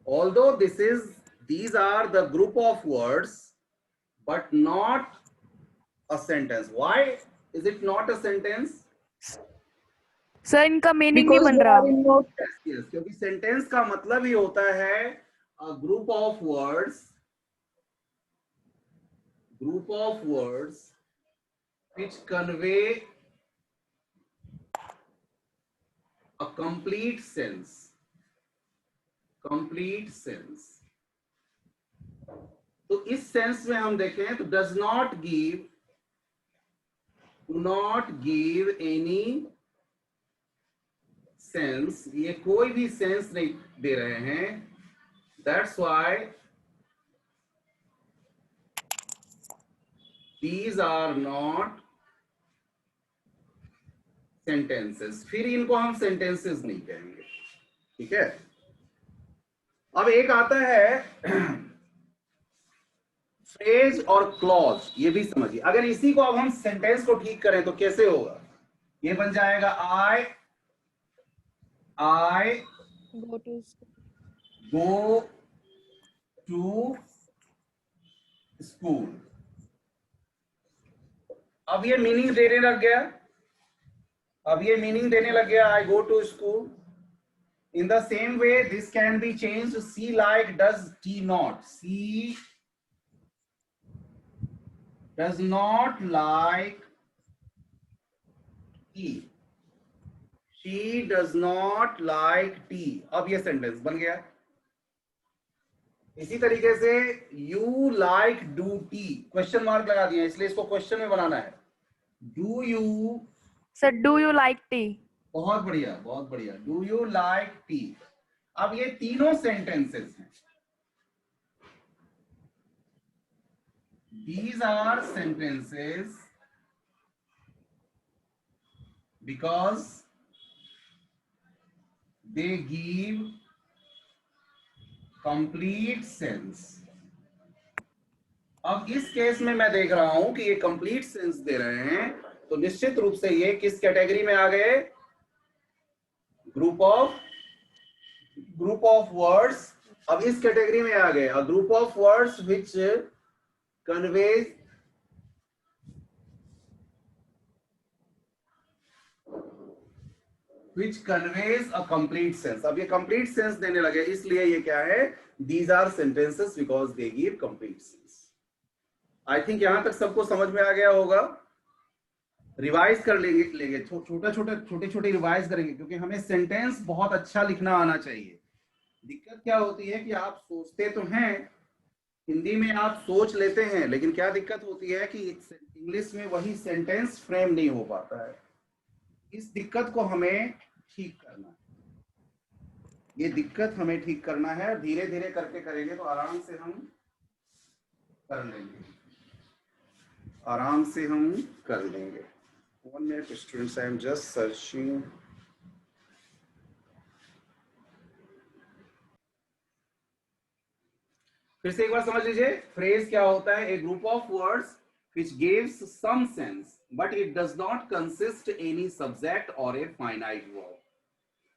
although these are the group of words but not a sentence. Why is it not a sentence? Sir इनका meaning नहीं Because बन they रहा। are in not. Yes, क्योंकि sentence का मतलब ही होता है group of words which convey a complete sense. तो इस सेंस में हम देखें तो do not give any sense, ये कोई भी सेंस नहीं दे रहे हैं। That's why these are not sentences। फिर इनको हम sentences नहीं कहेंगे, ठीक है। अब एक आता है फ्रेज और क्लॉज, ये भी समझिए। अगर इसी को अब हम सेंटेंस को ठीक करें तो कैसे होगा? ये बन जाएगा आई गो टू स्कूल। अब ये मीनिंग देने लग गया, I go to school. In the same way, this can be changed to she like does tea not. She does not like tea. She does not like tea. अब ये sentence बन गया। इसी तरीके से you like do tea, question mark लगा दिया, इसलिए इसको क्वेश्चन में बनाना है। Do you, sir do you like T. बहुत बढ़िया, बहुत बढ़िया। Do you like tea? अब ये तीनों सेंटेंसेस हैं। These are sentences because they give complete sense। अब इस केस में मैं देख रहा हूं कि ये कंप्लीट सेंस दे रहे हैं, तो निश्चित रूप से ये किस कैटेगरी में आ गए? Group of words. अब इस कैटेगरी में आ गए, a group of words which conveys a complete sense. अब ये कंप्लीट सेंस देने लगे, इसलिए ये क्या है? These are sentences because they give complete sense. I think यहां तक सबको समझ में आ गया होगा। रिवाइज कर लेंगे छोटे रिवाइज करेंगे, क्योंकि हमें सेंटेंस बहुत अच्छा लिखना आना चाहिए। दिक्कत क्या होती है कि आप सोचते तो हैं, हिंदी में आप सोच लेते हैं, लेकिन क्या दिक्कत होती है कि इंग्लिश में वही सेंटेंस फ्रेम नहीं हो पाता है। इस दिक्कत को हमें ठीक करना है, ये दिक्कत हमें ठीक करना है। धीरे धीरे करके करेंगे तो आराम से हम कर लेंगे, One minute, students, I am just searching. फिर से एक बार समझ लीजिए, फ्रेज क्या होता है? A group of words which gives some sense but it does not consist any subject or a finite verb।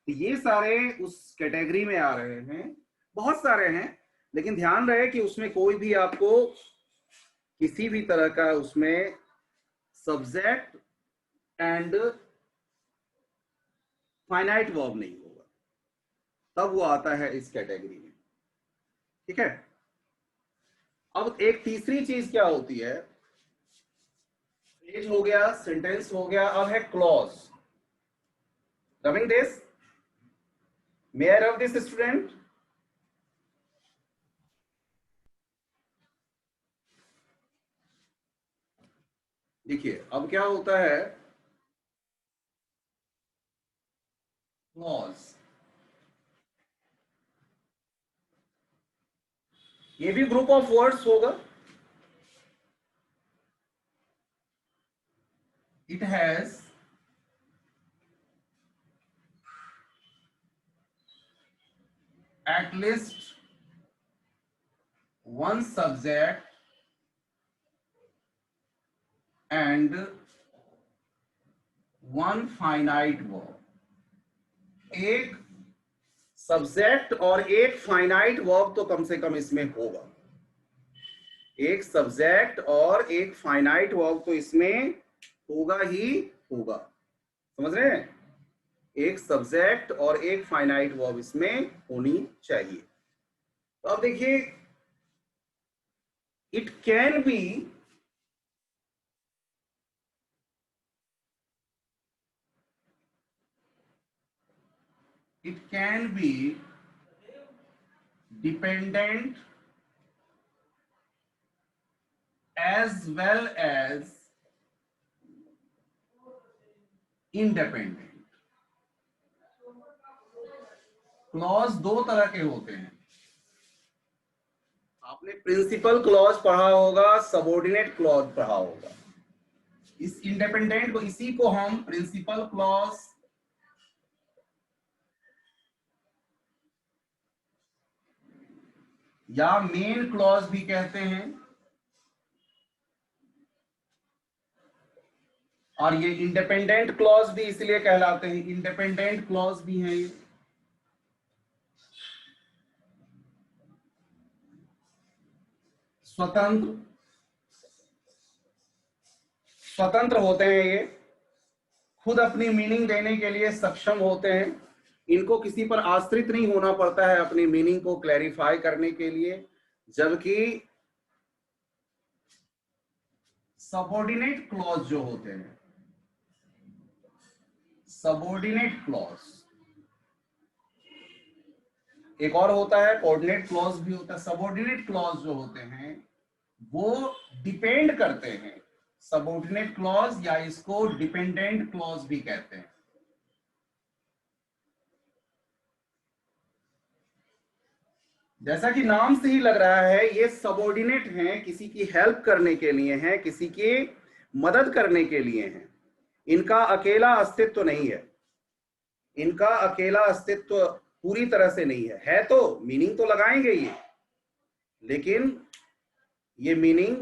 ये सारे उस कैटेगरी में आ रहे हैं, बहुत सारे हैं, लेकिन ध्यान रहे कि उसमें कोई भी आपको किसी भी तरह का उसमें सब्जेक्ट एंड फाइनाइट वर्ब नहीं होगा, तब वो आता है इस कैटेगरी में, ठीक है। अब एक तीसरी चीज क्या होती है? फ्रेज हो गया, सेंटेंस हो गया, अब है clause. Rubbing this, may I rub this student? देखिए अब क्या होता है, क्लॉज, ये भी ग्रुप ऑफ वर्ड्स होगा। It has at least one subject and one finite verb। एक सब्जेक्ट और एक फाइनाइट वर्ब तो कम से कम इसमें होगा, एक सब्जेक्ट और एक फाइनाइट वर्ब तो इसमें होगा ही होगा, समझ रहे हैं? एक सब्जेक्ट और एक फाइनाइट वर्ब इसमें होनी चाहिए। तो अब देखिए, it can be, it can be dependent as well as independent। Clause दो तरह के होते हैं, आपने प्रिंसिपल क्लॉज पढ़ा होगा, सबऑर्डिनेट क्लॉज पढ़ा होगा। इस इंडिपेंडेंट को, इसी को हम प्रिंसिपल क्लॉज या मेन क्लॉज भी कहते हैं, और ये इंडिपेंडेंट क्लॉज भी इसलिए कहलाते हैं, इंडिपेंडेंट क्लॉज भी हैं ये। स्वतंत्र स्वतंत्र होते हैं ये, खुद अपनी मीनिंग देने के लिए सक्षम होते हैं, इनको किसी पर आश्रित नहीं होना पड़ता है अपनी मीनिंग को क्लैरिफाई करने के लिए। जबकि सबऑर्डिनेट क्लॉज जो होते हैं, सबऑर्डिनेट क्लॉज, एक और होता है कोऑर्डिनेट क्लॉज भी होता है, सबऑर्डिनेट क्लॉज जो होते हैं वो डिपेंड करते हैं, सबऑर्डिनेट क्लॉज या इसको डिपेंडेंट क्लॉज भी कहते हैं। जैसा कि नाम से ही लग रहा है, ये सबऑर्डिनेट हैं, किसी की हेल्प करने के लिए हैं, किसी की मदद करने के लिए हैं, इनका अकेला अस्तित्व नहीं है, इनका अकेला अस्तित्व पूरी तरह से नहीं है तो मीनिंग तो लगाएंगे ये, लेकिन ये मीनिंग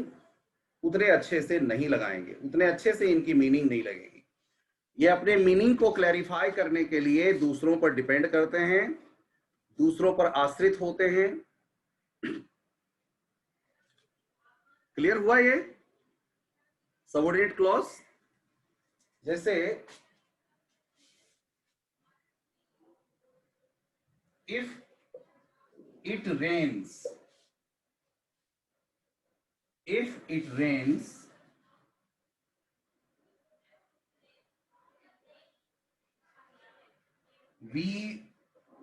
उतने अच्छे से नहीं लगाएंगे, उतने अच्छे से इनकी मीनिंग नहीं लगेगी। ये अपने मीनिंग को क्लैरिफाई करने के लिए दूसरों पर डिपेंड करते हैं, दूसरों पर आश्रित होते हैं। क्लियर हुआ ये सबऑर्डिनेट क्लॉज? जैसे if it rains, if it rains, we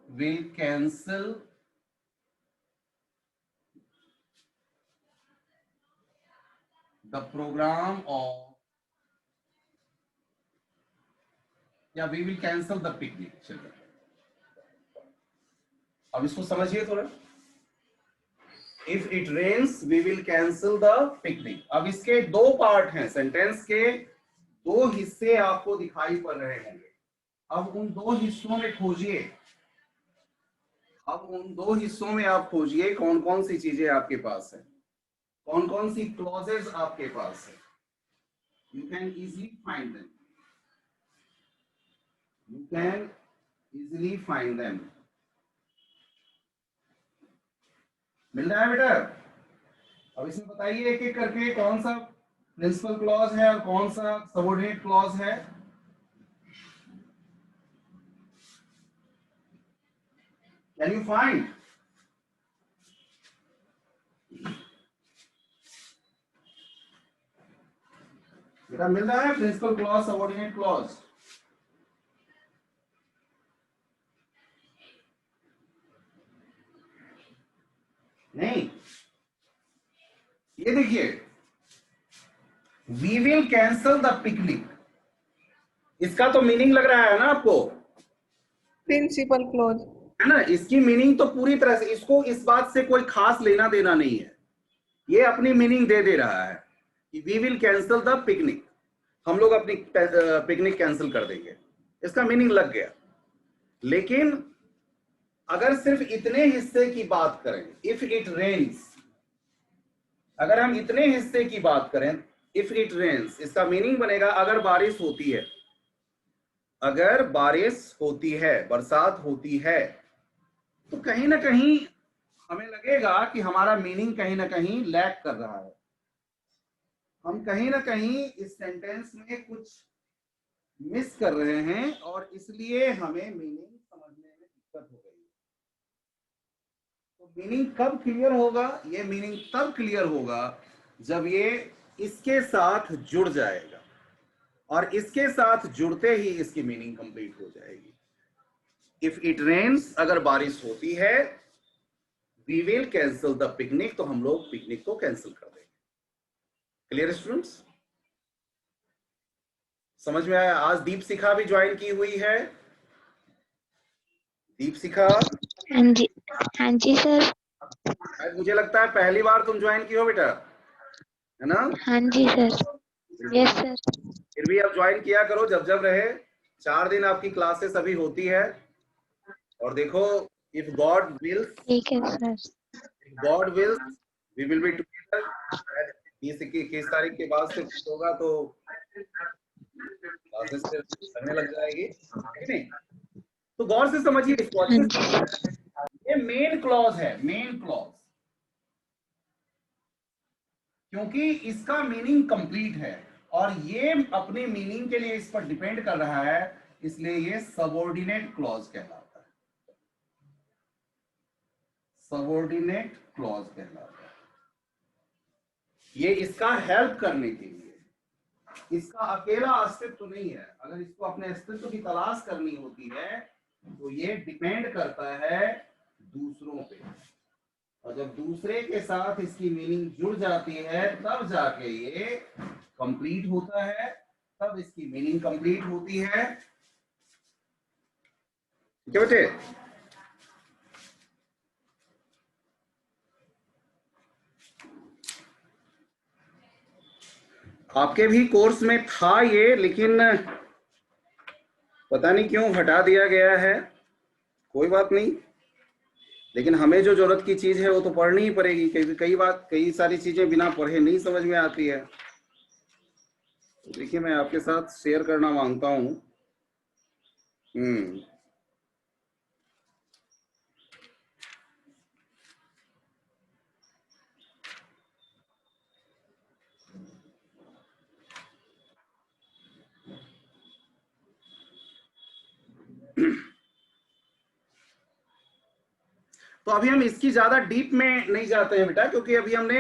will cancel the program of, या we will cancel the picnic children। अब इसको समझिए थोड़ा, If it rains, we will cancel the picnic। अब इसके दो पार्ट हैं, सेंटेंस के दो हिस्से आपको दिखाई पड़ रहे होंगे। अब उन दो हिस्सों में खोजिए, अब उन दो हिस्सों में आप खोजिए कौन कौन सी चीजें आपके पास है, कौन कौन सी क्लॉजेस आपके पास है। You can easily find them, you can easily find them। मिल रहा है बेटा? अब इसमें बताइए एक एक करके कौन सा प्रिंसिपल क्लॉज है और कौन सा सबऑर्डिनेट क्लॉज है। Can you find? बेटा मिल रहा है प्रिंसिपल क्लॉज, सबऑर्डिनेट क्लॉज? नहीं, ये देखिए, we will cancel the picnic, इसका तो मीनिंग लग रहा है ना आपको, प्रिंसिपल क्लॉज है ना? इसकी मीनिंग तो पूरी तरह से, इसको इस बात से कोई खास लेना देना नहीं है, ये अपनी मीनिंग दे रहा है कि we will cancel the picnic, हम लोग अपनी पिकनिक कैंसिल कर देंगे, इसका मीनिंग लग गया। लेकिन अगर सिर्फ इतने हिस्से की बात करें, इफ इट रेन्स, अगर हम इतने हिस्से की बात करें, इफ इट रेन्स, इसका मीनिंग बनेगा अगर बारिश होती है, अगर बारिश होती है, बरसात होती है, तो कहीं ना कहीं हमें लगेगा कि हमारा मीनिंग कहीं ना कहीं लैक कर रहा है, हम कहीं ना कहीं इस सेंटेंस में कुछ मिस कर रहे हैं और इसलिए हमें मीनिंग समझने में दिक्कत हो गई। तो मीनिंग कब क्लियर होगा? ये मीनिंग तब क्लियर होगा जब ये इसके साथ जुड़ जाएगा, और इसके साथ जुड़ते ही इसकी मीनिंग कंप्लीट हो जाएगी। इफ इट रेन्स, अगर बारिश होती है, we will cancel the picnic, तो हम लोग पिकनिक को कैंसिल कर देंगे। Clear students? समझ में आया? आज दीपशिखा भी ज्वाइन की हुई है। दीपशिखा, हाँ जी, हाँ जी सर। मुझे लगता है पहली बार तुम ज्वाइन की हो बेटा, है ना? हाँ जी सर। Yes sir. फिर भी आप ज्वाइन किया करो जब जब रहे। 4 दिन आपकी क्लासेस अभी होती है, और देखो, इफ गॉड विल्स, ठीक है sir. God wills, we will be together. 21 तारीख के बाद से होगा तो क्लासेस फिर लगने लग जाएगी, है कि नहीं? तो गौर से समझिए इसको हाँ अच्छे से। जी। ये मेन क्लॉज है, मेन क्लॉज, क्योंकि इसका मीनिंग कंप्लीट है और ये अपने मीनिंग के लिए इस पर डिपेंड कर रहा है, इसलिए ये सबऑर्डिनेट क्लॉज कहलाता है। सबऑर्डिनेट क्लॉज कहलाता है। ये इसका हेल्प करने के लिए, इसका अकेला अस्तित्व नहीं है। अगर इसको अपने अस्तित्व की तलाश करनी होती है तो ये डिपेंड करता है दूसरों पे, और जब दूसरे के साथ इसकी मीनिंग जुड़ जाती है तब जाके ये कंप्लीट होता है, तब इसकी मीनिंग कंप्लीट होती है। ठीक है बेटे? आपके भी कोर्स में था ये, लेकिन पता नहीं क्यों हटा दिया गया है। कोई बात नहीं, लेकिन हमें जो जरूरत की चीज है वो तो पढ़नी ही पड़ेगी, क्योंकि कई सारी चीजें बिना पढ़े नहीं समझ में आती है। तो देखिए, मैं आपके साथ शेयर करना मांगता हूं। तो अभी हम इसकी ज्यादा डीप में नहीं जाते हैं बेटा, क्योंकि अभी हमने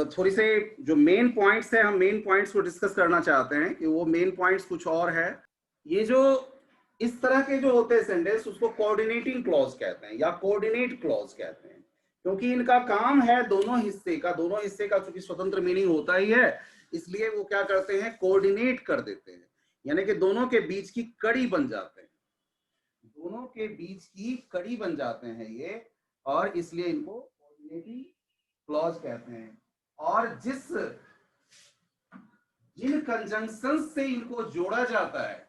थोड़ी से जो मेन पॉइंट्स है, हम मेन पॉइंट्स को डिस्कस करना चाहते हैं कि वो मेन पॉइंट्स कुछ और है। ये जो इस तरह के जो होते हैं सेंटेंस, उसको कोऑर्डिनेटिंग क्लॉज कहते हैं या कोऑर्डिनेट क्लॉज कहते हैं, क्योंकि इनका काम है दोनों हिस्से का चूंकि स्वतंत्र मीनिंग होता ही है, इसलिए वो क्या करते हैं, कोऑर्डिनेट कर देते हैं, यानी कि दोनों के बीच की कड़ी बन जाते हैं, दोनों के बीच की कड़ी बन जाते हैं ये, और इसलिए इनको कोऑर्डिनेटिंग क्लॉज कहते हैं। और जिन कंजंक्शन से इनको जोड़ा जाता है,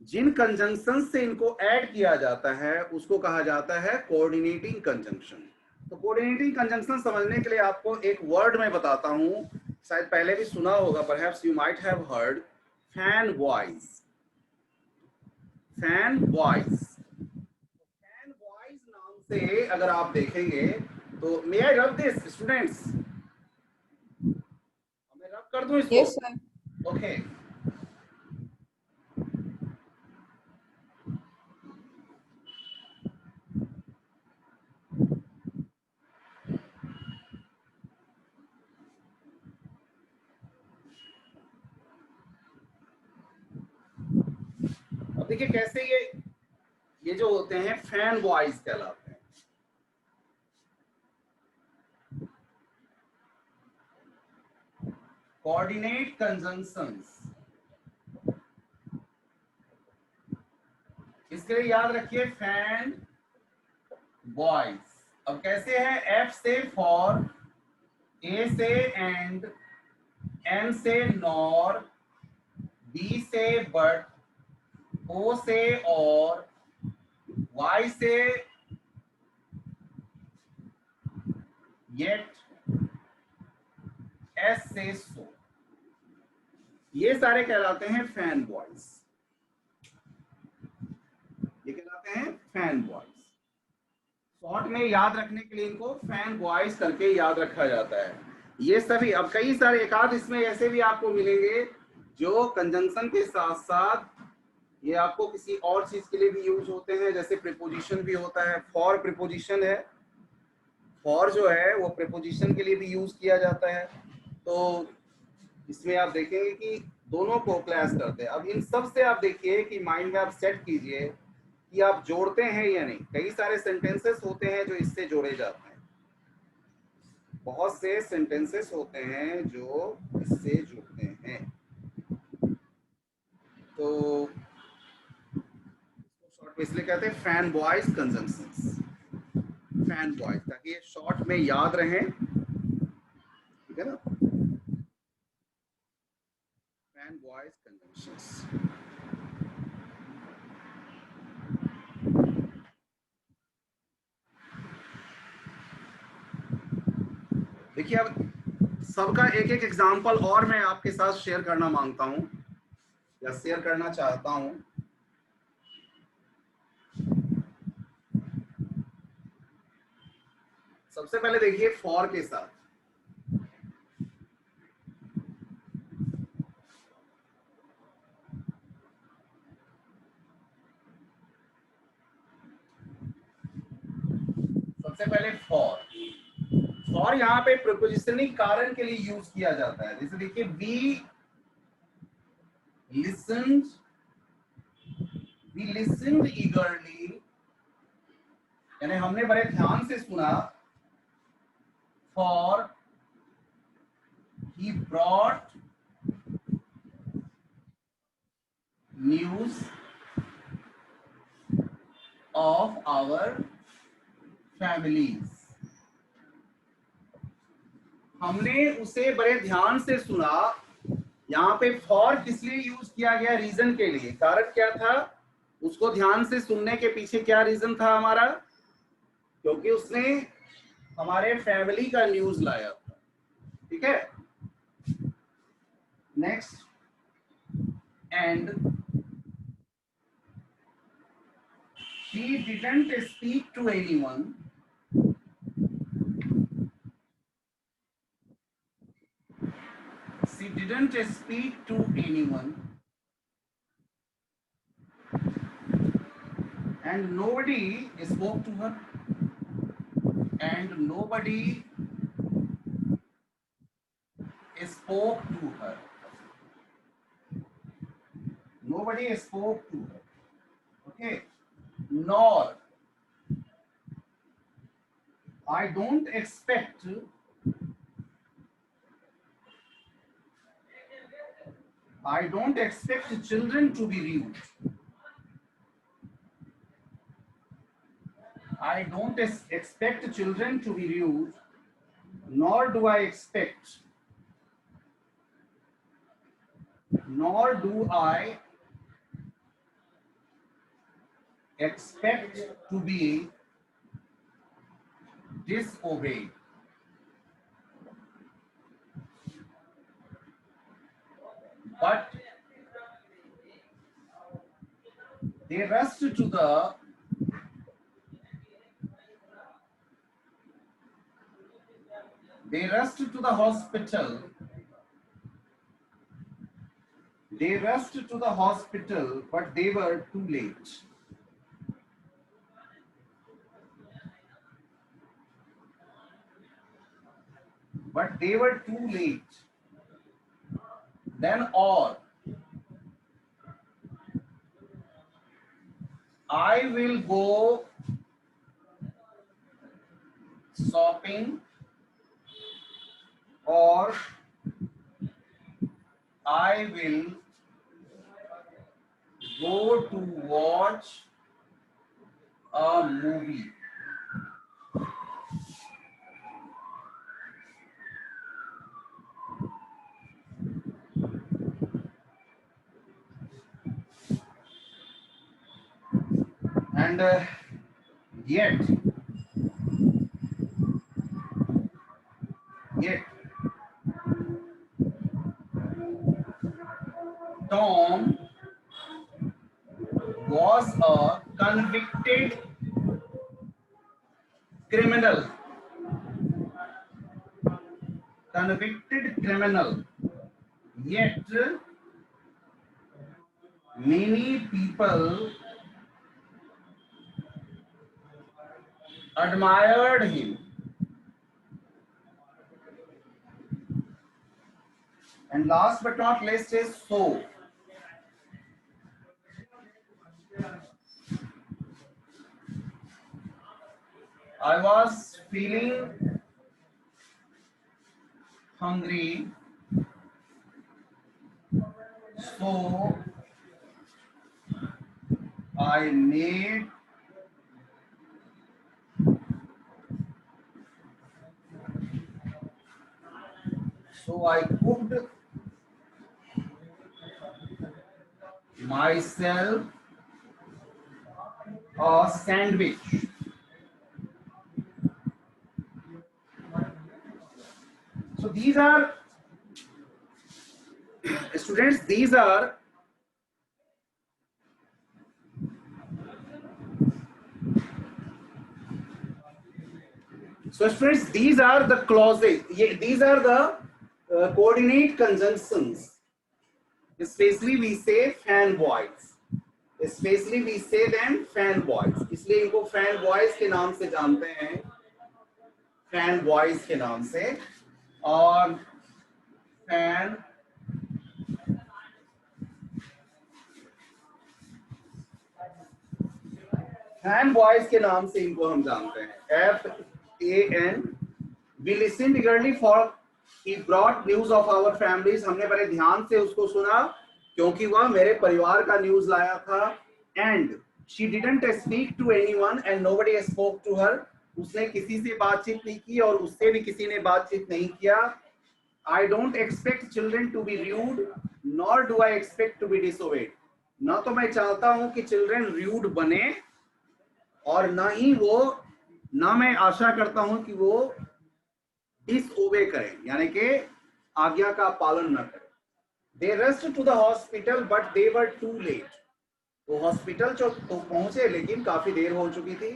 जिन कंजंक्शन से इनको ऐड किया जाता है, उसको कहा जाता है कोऑर्डिनेटिंग कंजंक्शन। तो कोऑर्डिनेटिंग कंजंक्शन समझने के लिए आपको एक वर्ड में बताता हूं, शायद पहले भी सुना होगा, perhaps you might have heard, fan voice. Fan voice, fan voice नाम से अगर आप देखेंगे तो, मे आई रब दिस स्टूडेंट्स? मैं रब कर दूं इसको? Yes, sir. ओके। अब देखिए कैसे ये जो होते हैं फैन वॉइस कहलाते हैं। कोऑर्डिनेट कंजंक्शंस, इसके लिए याद रखिए फैन वॉइस। अब कैसे है? एफ से फॉर, ए से एंड, एन से नॉर, बी से बट, ओ से और, वाई से येट, एस से सो, ये सारे कहलाते हैं फैन वॉइस। ये कहलाते हैं फैन बॉयज। शॉर्ट में याद रखने के लिए इनको फैन बॉयज करके याद रखा जाता है। ये सभी, अब कई सारे एकाध इसमें ऐसे भी आपको मिलेंगे जो कंजंक्शन के साथ साथ ये आपको किसी और चीज के लिए भी यूज होते हैं, जैसे प्रीपोजिशन भी होता है। फॉर प्रीपोजिशन है, फॉर जो है वो प्रीपोजिशन के लिए भी यूज किया जाता है। तो इसमें आप देखेंगे कि दोनों को क्लैश करते हैं। अब इन सब से आप देखिए कि माइंड में आप सेट कीजिए कि आप जोड़ते हैं या नहीं। कई सारे सेंटेंसेस होते हैं जो इससे जोड़े जाते हैं, बहुत से सेंटेंसेस होते हैं जो इससे जुड़ते हैं। तो शॉर्ट में इसलिए कहते हैं fan boys conjunctions, fan boys, ताकि ये शॉर्ट में याद रहें, ठीक है ना। Fan boys conjunctions. देखिए अब सबका एक एक एग्जांपल और मैं आपके साथ शेयर करना मांगता हूं या शेयर करना चाहता हूं। सबसे पहले देखिए फॉर के साथ। सबसे पहले फॉर यहाँ पे प्रीपोजिशनिंग कारण के लिए यूज किया जाता है। जैसे देखिए वी लिसन्ड ईगरली, यानी हमने बड़े ध्यान से सुना। For he brought news of our families, हमने उसे बड़े ध्यान से सुना। यहाँ पे फॉर किस लिए यूज किया गया? रीजन के लिए। कारण क्या था? उसको ध्यान से सुनने के पीछे क्या रीजन था हमारा? क्योंकि उसने हमारे फैमिली का न्यूज लाया था, ठीक है। Next, and she didn't speak to anyone, she didn't speak to anyone and nobody spoke to her, and nobody spoke to her, nobody spoke to her, okay. Nor I don't expect children to be rude. I don't expect children to be rude, nor do I expect to be disobeyed. But they rushed to the hospital. They rushed to the hospital, but they were too late. But they were too late. Then or I will go shopping, or I will go to watch a movie. And yet Tom was a convicted criminal, convicted criminal, yet many people admired him. And last but not least is so. I was feeling hungry, so I made cooked myself a sandwich. So these are, students, these are the clauses. These are the coordinate conjunctions. Especially we say fan boys. Especially we say them fan boys. इसलिए इनको fan boys के नाम से जानते हैं, fan boys के नाम से, और fan boys के नाम से इनको हम जानते हैं. FAN. We listened eagerly for he brought news of our families. हमने बड़े ध्यान से उसको सुना क्योंकि वह मेरे परिवार का न्यूज लाया था. And she didn't speak to anyone and nobody spoke to her. उसने किसी से बातचीत नहीं की और उससे भी किसी ने बातचीत नहीं किया. I don't expect children to be rude, nor do I expect to be disobeyed. ना तो मैं चाहता हूं कि चिल्ड्रन rude बने और ना मैं आशा करता हूं कि वो डिसओबे करें, यानी कि आज्ञा का पालन न करें. They rushed to the hospital but they were too late. वो हॉस्पिटल तो पहुंचे लेकिन काफी देर हो चुकी थी.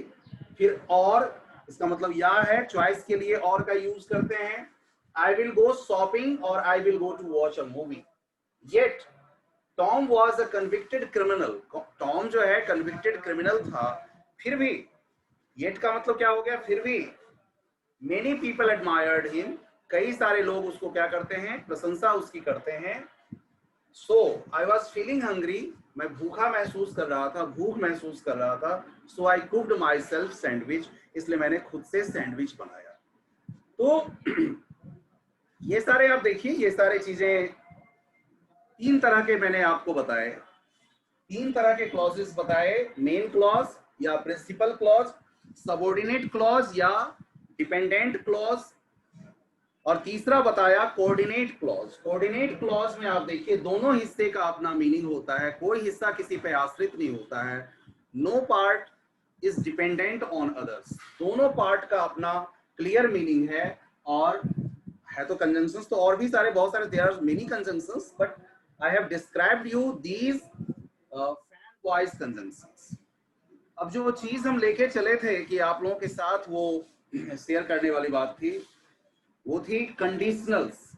फिर और, इसका मतलब यह है चॉइस के लिए और का यूज करते हैं. I will go shopping or I will go to watch a movie. Yet Tom was a convicted criminal. Tom जो है convicted criminal था. फिर भी yet का मतलब क्या हो गया? फिर भी many people admired him. कई सारे लोग उसको क्या करते हैं? प्रशंसा उसकी करते हैं. So I was feeling hungry. मैं भूखा महसूस कर रहा था, भूख महसूस कर रहा था. So I cooked myself sandwich. इसलिए मैंने खुद से सैंडविच बनाया. तो ये सारे आप देखिए, ये सारे चीजें 3 तरह के मैंने आपको बताए, 3 तरह के क्लॉजेस बताए. मेन क्लॉज या प्रिंसिपल क्लॉज, सबऑर्डिनेट क्लॉज या डिपेंडेंट क्लॉज, और तीसरा बताया कोऑर्डिनेट क्लॉज. कोऑर्डिनेट क्लॉज में आप देखिए दोनों हिस्से का अपना मीनिंग होता है, कोई हिस्सा किसी पे आश्रित नहीं होता है. No part is dependent on others. दोनों पार्ट का अपना क्लियर मीनिंग है. और है तो कंजंक्शंस तो और भी सारे, बहुत सारे, there are many conjunctions, but I have described you these FANBOYS conjunctions. अब जो चीज हम लेके चले थे कि आप लोगों के साथ वो शेयर करने वाली बात थी, वो थी कंडीशनल्स,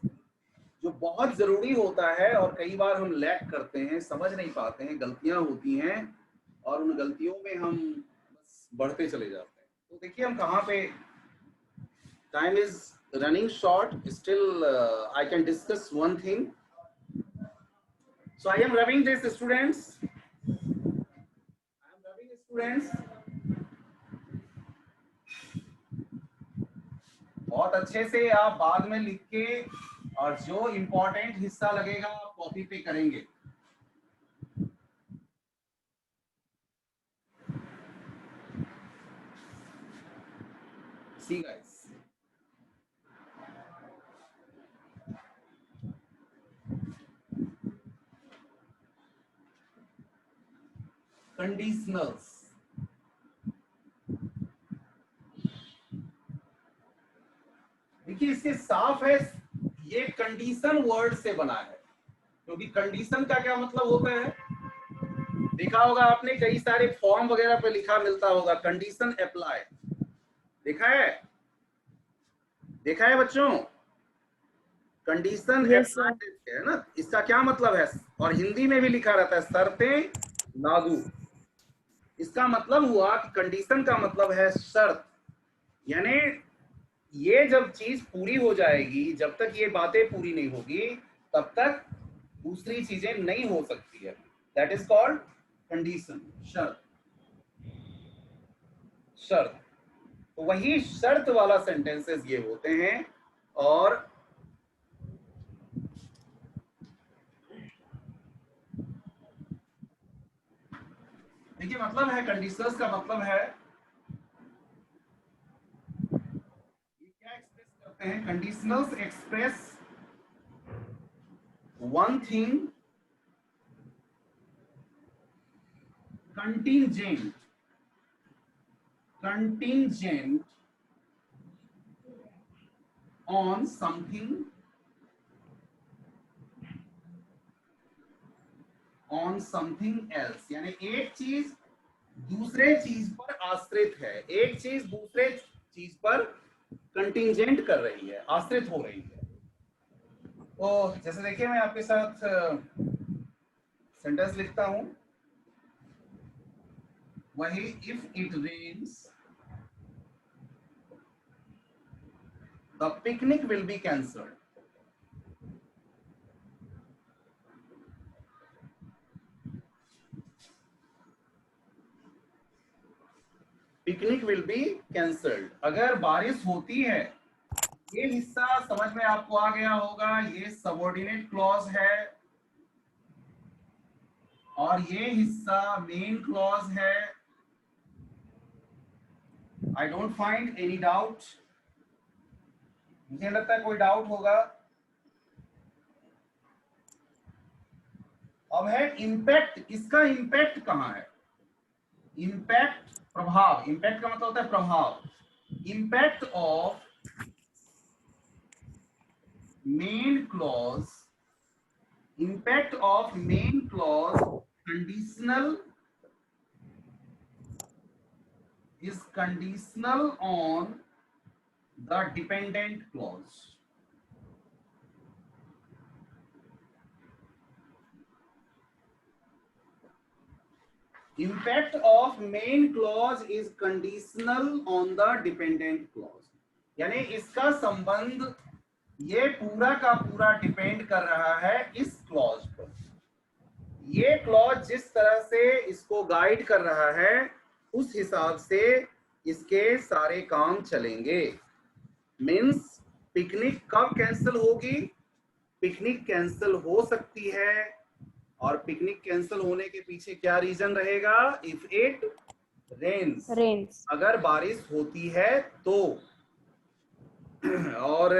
जो बहुत जरूरी होता है और कई बार हम लैक करते हैं, समझ नहीं पाते हैं, गलतियां होती हैं और उन गलतियों में हम बस बढ़ते चले जाते हैं. तो देखिए हम कहाँ पे, time is running short, still I can discuss one thing. So I am rubbing this, students. बहुत अच्छे से आप बाद में लिख के, और जो इम्पोर्टेंट हिस्सा लगेगा आप कॉपी पे करेंगे. See guys, conditionals. देखिए इससे साफ है ये कंडीशन वर्ड से बना है, क्योंकि कंडीशन का क्या मतलब होता है, देखा होगा आपने, कई सारे फॉर्म वगैरह पे लिखा मिलता होगा कंडीशन अप्लाई. देखा है बच्चों, कंडीशन Yes, sir. है ना, इसका क्या मतलब है, और हिंदी में भी लिखा रहता है शर्तें लागू। इसका मतलब हुआ कि कंडीशन का मतलब है शर्त, यानी ये जब चीज पूरी हो जाएगी, जब तक ये बातें पूरी नहीं होगी तब तक दूसरी चीजें नहीं हो सकती है। दैट इज कॉल्ड कंडीशन, शर्त। शर्त, तो वही शर्त वाला सेंटेंसेस ये होते हैं। और देखिए मतलब है, कंडीशनर्स का मतलब है, ये क्या एक्सप्रेस करते हैं, conditionals express one thing contingent on something else, यानी एक चीज दूसरे चीज पर आश्रित है, एक चीज दूसरे चीज पर कंटिंजेंट कर रही है, आश्रित हो रही है। तो जैसे देखिए मैं आपके साथ सेंटेंस लिखता हूं, वही, if it rains the picnic will be cancelled. Picnic will be cancelled, अगर बारिश होती है, ये हिस्सा समझ में आपको आ गया होगा, ये सबऑर्डिनेट क्लॉज है और ये हिस्सा मेन क्लॉज है। I don't find any doubt, मुझे लगता है कोई डाउट होगा। अब है इंपैक्ट, इसका इंपैक्ट कहां है, इंपैक्ट, प्रभाव, इंपैक्ट का मतलब होता है प्रभाव। Impact of main clause, impact of main clause is conditional on the dependent clause. Impact of main clause is conditional on the dependent clause, यानी इसका संबंध ये पूरा का पूरा डिपेंड कर रहा है इस क्लॉज पर। ये क्लॉज जिस तरह से इसको गाइड कर रहा है उस हिसाब से इसके सारे काम चलेंगे। मीन्स पिकनिक कब कैंसिल होगी, पिकनिक कैंसिल हो सकती है, और पिकनिक कैंसिल होने के पीछे क्या रीजन रहेगा, इफ इट रेन्स, अगर बारिश होती है तो। और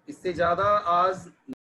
इससे ज्यादा आज